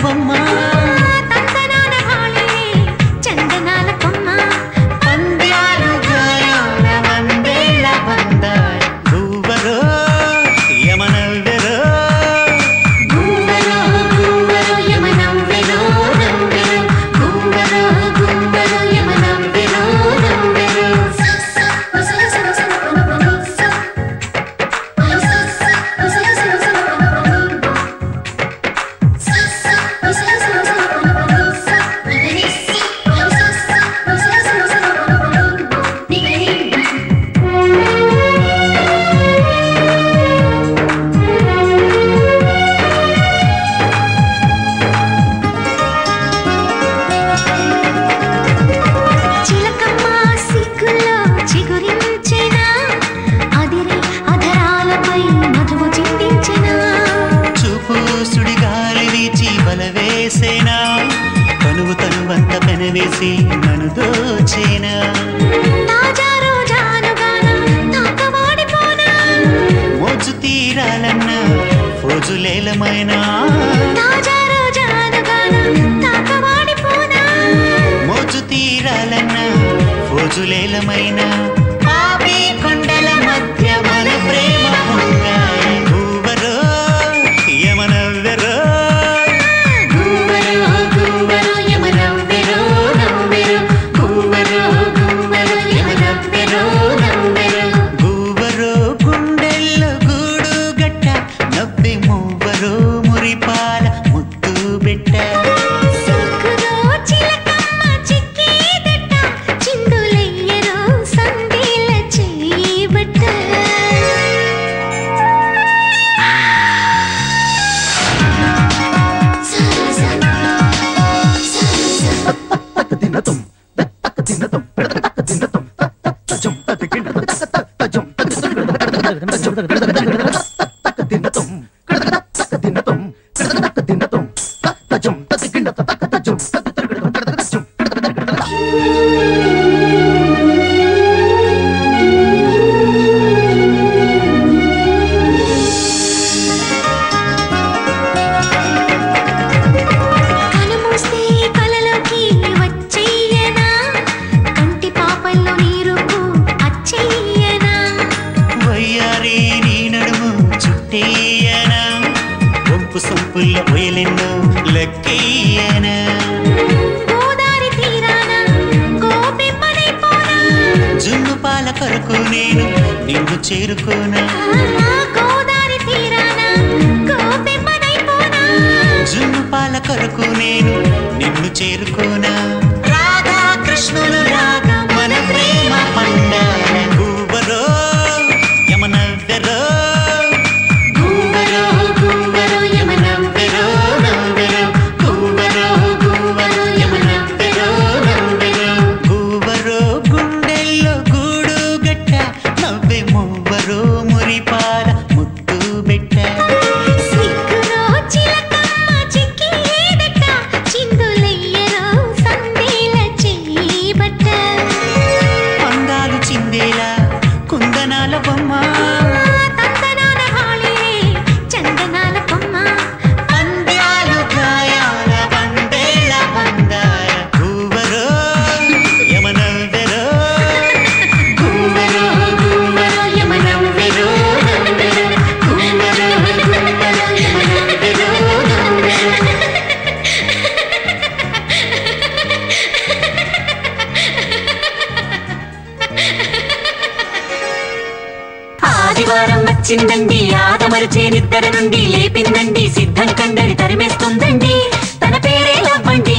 బొమ్మ తంతనాల హాళే చందనాల బొమ్మ పంద్యాలు గాయాల వందేళ్ల బందారు గువ్వరో యమనవ్వెరో గువ్వరో గువ్వరో యమనవ్వెరో నవ్వెరో గువ్వరో గువ్వరో యమనవ్వెరో నవ్వెరో చిలకమ్మ సిగ్గుల్లో చిగురించెనా అదిరే అధరాలపై మధువు చిందించెనా చూపు సుడిగాలి వీచి బలవేసేనా తనువు తనువంత పెనవేసి నన్ను దోచేనా తాజా రోజానుగాన తాకవాడిపోనా మోజు తీరాలన్నా ఫోజులేలమైనా తాజా రోజానుగాన తాకవాడిపోనా మోజు తీరాలన్నా ఫోజులేలమైనా పాపి కొండల మధ్య మన ప్రేమ పొంగాయ గువ్వరో యమనవ్వెరో గువ్వరో గువ్వరో యమనవ్వెరో నవ్వెరో గువ్వరో గువ్వరో యమనవ్వెరో నవ్వెరో గువ్వరో గుండెల్లో గూడు గట్ట నవ్వి మూవరో మురిపాల ముద్దు బిడ్డ సిగ్గులో చిలకమ్మ చిక్కేదట చిందులయ్యరో సందేల చేయబట్ట కనుమూస్తే కలలోకి వచ్చేయనా కంటి పాపల్లో నీరుకు అచ్చేయనా వయ్యారి నీ నడుము చుట్టేయనా వంపు సొంపుల్లో ఒయలెన్నో లెక్కేయనా గోదారి తీరాన గోపెమ్మనైపోనా జున్ను పాల కొరకు నేను నిన్ను చేరుకోనా గోదారి తీరాన గోపెమ్మనైపోనా జున్ను పాల కొరకు నేను నిన్ను చేరుకోనా రాధా కృష్ణులు రాగా మన ప్రేమ పండాల గువ్వరో యమనవ్వెరో గువ్వరో గువ్వరో యమనవ్వెరో నవ్వెరో గువ్వరో గువ్వరో యమనవ్వెరో నవ్వెరో గువ్వరో గుండెల్లో గూడు గట్ట నవ్వె మూవరో మురిపాల ముద్దు బిడ్డ సిగ్గులో చిలకమ్మ చిక్కేదట చిందులయ్యరో సందేల చేయబట్ట అందాలు చిందేలా కుందనాల బొమ్మ తంతనాల హాళే చందనాల బొమ్మ పంద్యాలు గాయాల వందేళ్ల బందాయ గువ్వరో యమనవ్వెరో గువ్వరో గువ్వరో యమనవ్వెరో నవ్వెరో గువ్వరో గువ్వరో యమనవ్వెరో నవ్వెరో ఆదివారం వచ్చిందండి ఆదమరిచే నిద్ర నుండి లేపిందండి సిద్ధం కండని తరిమేస్తుందండి తన పేరే లవ్వండి